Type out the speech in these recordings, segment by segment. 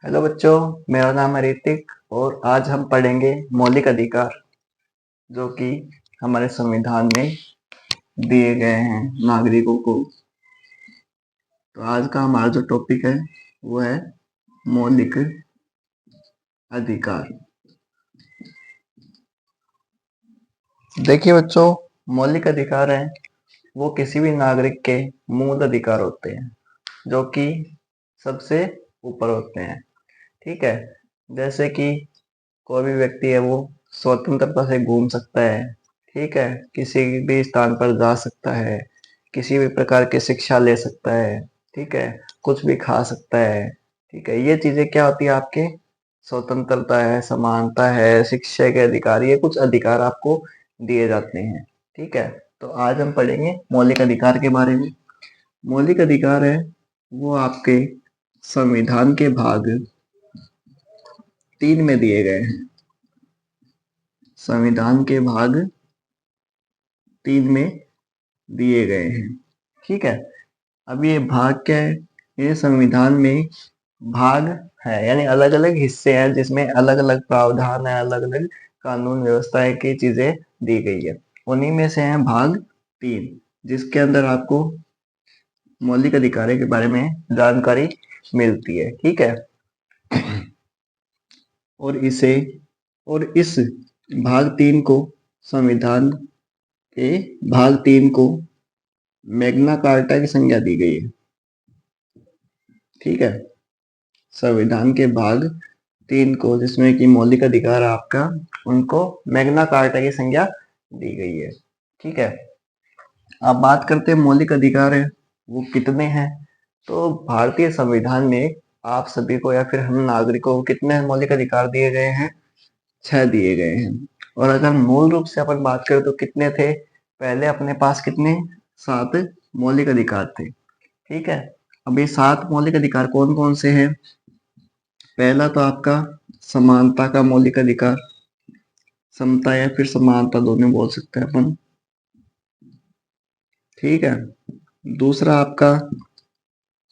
Hello बच्चों, मेरा नाम है ऋतिक और आज हम पढ़ेंगे मौलिक अधिकार जो कि हमारे संविधान में दिए गए हैं नागरिकों को। तो आज का हमारा जो टॉपिक है वो है मौलिक अधिकार। देखिए बच्चों, मौलिक अधिकार है वो किसी भी नागरिक के मूल अधिकार होते हैं जो कि सबसे ऊपर होते हैं। ठीक है, जैसे कि कोई भी व्यक्ति है वो स्वतंत्रता से घूम सकता है। ठीक है, किसी भी स्थान पर जा सकता है, किसी भी प्रकार की शिक्षा ले सकता है। ठीक है, कुछ भी खा सकता है। ठीक है, ये चीजें क्या होती है आपके स्वतंत्रता है, समानता है, शिक्षा के अधिकार, ये कुछ अधिकार आपको दिए जाते हैं। ठीक है, तो आज हम पढ़ेंगे मौलिक अधिकार के बारे में। मौलिक अधिकार है वो आपके संविधान के भाग 3 में दिए गए हैं। संविधान के भाग 3 में दिए गए हैं। ठीक है, अब ये भाग क्या है? ये संविधान में भाग है, यानी अलग अलग हिस्से हैं जिसमें अलग अलग प्रावधान है, अलग अलग कानून व्यवस्थाएं की चीजें दी गई है। उन्हीं में से है भाग 3, जिसके अंदर आपको मौलिक अधिकारों के बारे में जानकारी मिलती है। ठीक है, और इस भाग 3 को संविधान के भाग 3 को मैग्ना कार्टा की संज्ञा दी गई है। ठीक है, संविधान के भाग 3 को, जिसमें कि मौलिक अधिकार आपका, उनको मैग्ना कार्टा की संज्ञा दी गई है। ठीक है, अब बात करते हैं मौलिक अधिकार है वो कितने हैं। तो भारतीय संविधान में आप सभी को या फिर हम नागरिकों को कितने मौलिक अधिकार दिए गए हैं? 6 दिए गए हैं। और अगर मूल रूप से अपन बात करें तो कितने थे? पहले अपने पास कितने? 7 मौलिक अधिकार थे। ठीक है, अब ये 7 मौलिक अधिकार कौन कौन से हैं? पहला तो आपका समानता का मौलिक अधिकार, समता या फिर समानता दोनों बोल सकते हैं अपन। ठीक है, दूसरा आपका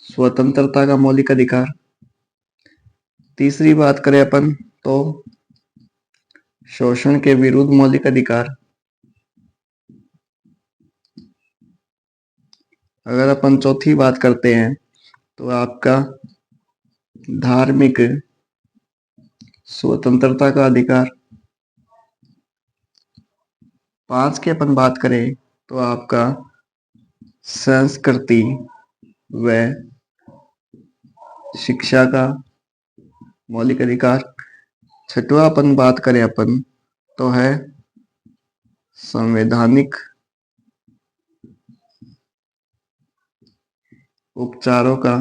स्वतंत्रता का मौलिक अधिकार। तीसरी बात करें अपन तो शोषण के विरुद्ध मौलिक अधिकार। अगर अपन चौथी बात करते हैं तो आपका धार्मिक स्वतंत्रता का अधिकार। 5 की अपन बात करें तो आपका संस्कृति व शिक्षा का मौलिक अधिकार। छठवा अपन बात करें अपन तो है संवैधानिक उपचारों का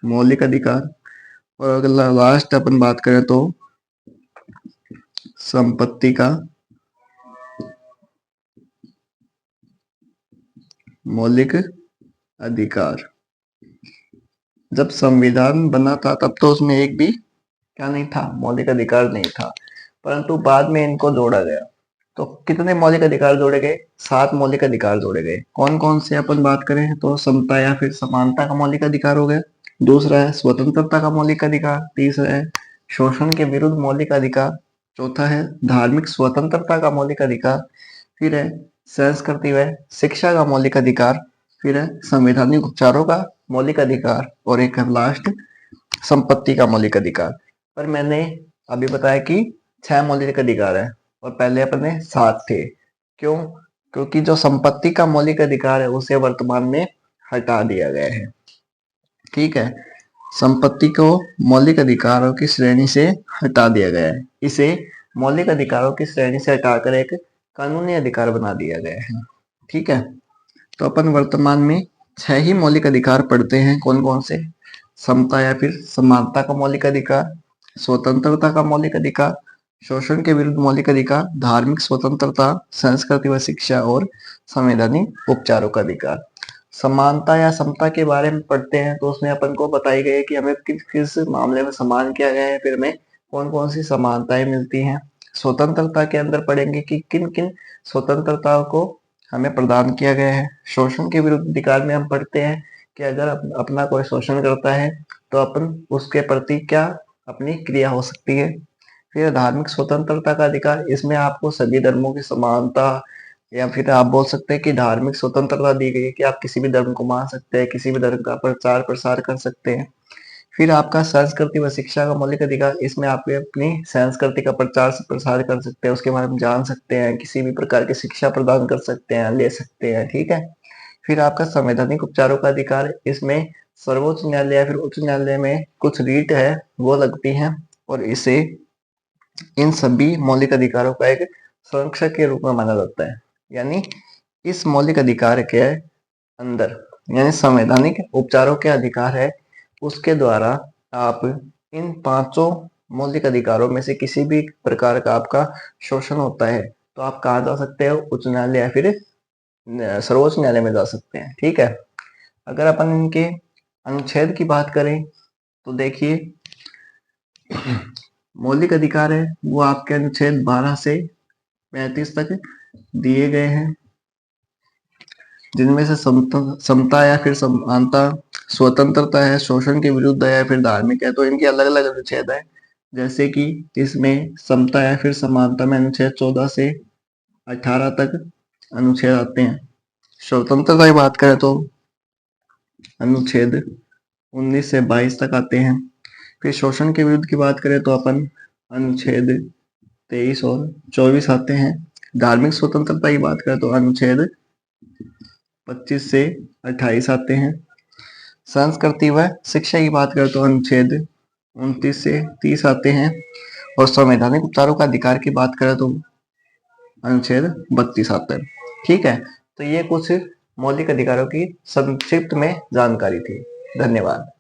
मौलिक अधिकार। और अगला लास्ट अपन बात करें तो संपत्ति का मौलिक अधिकार। जब संविधान बना था तब तो उसमें एक भी क्या नहीं था? मौलिक अधिकार नहीं था, परंतु बाद में इनको जोड़ा गया। तो कितने मौलिक अधिकार जोड़े गए? 7 मौलिक अधिकार जोड़े गए। कौन कौन से अपन बात करें तो समता या फिर समानता का मौलिक अधिकार हो गया। दूसरा है स्वतंत्रता का मौलिक अधिकार। तीसरा है शोषण के विरुद्ध मौलिक अधिकार। चौथा है धार्मिक स्वतंत्रता का मौलिक अधिकार। फिर है संस्कृति व शिक्षा का मौलिक अधिकार। फिर है संवैधानिक उपचारों का मौलिक अधिकार। और एक है लास्ट संपत्ति का मौलिक अधिकार। पर मैंने अभी बताया कि 6 मौलिक अधिकार है और पहले अपने 7 थे। क्यों? क्योंकि जो संपत्ति का मौलिक अधिकार है उसे वर्तमान में हटा दिया गया है। ठीक है, संपत्ति को मौलिक अधिकारों की श्रेणी से हटा दिया गया है। इसे मौलिक अधिकारों की श्रेणी से हटाकर एक कानूनी अधिकार बना दिया गया है। ठीक है, तो अपन वर्तमान में 6 ही मौलिक अधिकार पढ़ते हैं। कौन कौन से? समता या फिर समानता का मौलिक अधिकार, स्वतंत्रता का मौलिक अधिकार, शोषण के विरुद्ध मौलिक अधिकार, धार्मिक स्वतंत्रता, संस्कृति व शिक्षा और संवैधानिक उपचारों का अधिकार। समानता या समता के बारे में पढ़ते हैं तो उसमें अपन को बताई गई है कि हमें किस किस मामले में समान किया गया है, फिर हमें कौन कौन सी समानताएं मिलती हैं। स्वतंत्रता के अंदर पढ़ेंगे कि किन किन स्वतंत्रताओं को हमें प्रदान किया गया है। शोषण के विरुद्ध अधिकार में हम पढ़ते हैं कि अगर अपना कोई शोषण करता है तो अपन उसके प्रति क्या अपनी क्रिया हो सकती है। फिर धार्मिक स्वतंत्रता का अधिकार, इसमें आपको सभी धर्मों की समानता या फिर आप बोल सकते हैं कि धार्मिक स्वतंत्रता दी गई है कि आप किसी भी धर्म को मान सकते हैं, किसी भी धर्म का प्रचार प्रसार कर सकते हैं। फिर आपका संस्कृति व शिक्षा का मौलिक अधिकार, इसमें आप अपनी संस्कृति का प्रचार प्रसार कर सकते हैं, उसके बारे में जान सकते हैं, किसी भी प्रकार की शिक्षा प्रदान कर सकते हैं, ले सकते हैं, ठीक है। फिर आपका संवैधानिक उपचारों का अधिकार, इसमें सर्वोच्च न्यायालय या फिर उच्च न्यायालय में कुछ रीट है वो लगती है और इसे इन सभी मौलिक अधिकारों का एक संरक्षक के रूप में माना जाता है। यानी इस मौलिक अधिकार के अंदर यानी संवैधानिक उपचारों के अधिकार है, उसके द्वारा आप इन पांचों मौलिक अधिकारों में से किसी भी प्रकार का आपका शोषण होता है तो आप कहाँ जा सकते हो, उच्च न्यायालय या फिर सर्वोच्च न्यायालय में जा सकते हैं, ठीक है। अगर अपन इनके अनुच्छेद की बात करें तो देखिए मौलिक अधिकार है वो आपके अनुच्छेद 12 से 35 तक दिए गए हैं, जिनमें से समता या फिर समानता, स्वतंत्रता है, शोषण के विरुद्ध है या फिर धार्मिक है, तो इनके अलग अलग अनुच्छेद है। जैसे कि इसमें समता या फिर समानता में अनुच्छेद 14 से 18 तक अनुच्छेद आते हैं। स्वतंत्रता की बात करें तो अनुच्छेद 19 से 22 तक आते हैं। फिर शोषण के विरुद्ध की बात करें तो अपन अनुच्छेद 23 और 24 आते हैं। धार्मिक स्वतंत्रता की बात करें तो अनुच्छेद 25 से 28 आते हैं। संस्कृति व शिक्षा की बात करें तो अनुच्छेद 29 से 30 आते हैं और संवैधानिक उपचारों का अधिकार की बात करें तो अनुच्छेद 32 आता है, ठीक है। तो ये कुछ मौलिक अधिकारों की संक्षिप्त में जानकारी थी। धन्यवाद।